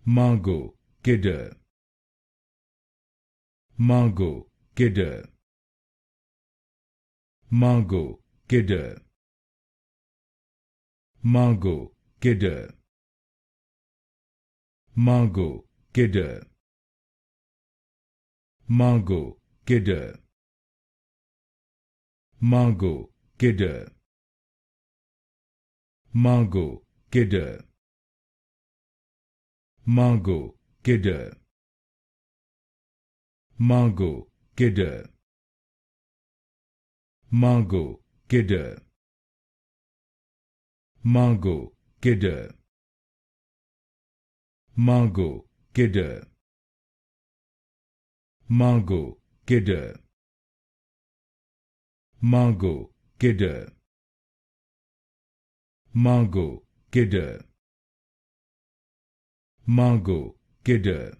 Margot Kidder, Margot Kidder, Margot Kidder, Margot Kidder, Margot Kidder, Margot Kidder, Margot Kidder, Margot Kidder, Margot Kidder, Margot Kidder, Margot Kidder, Margot Kidder, Margot Kidder, Margot Kidder, Margot Kidder, Margot Kidder, Margot Kidder,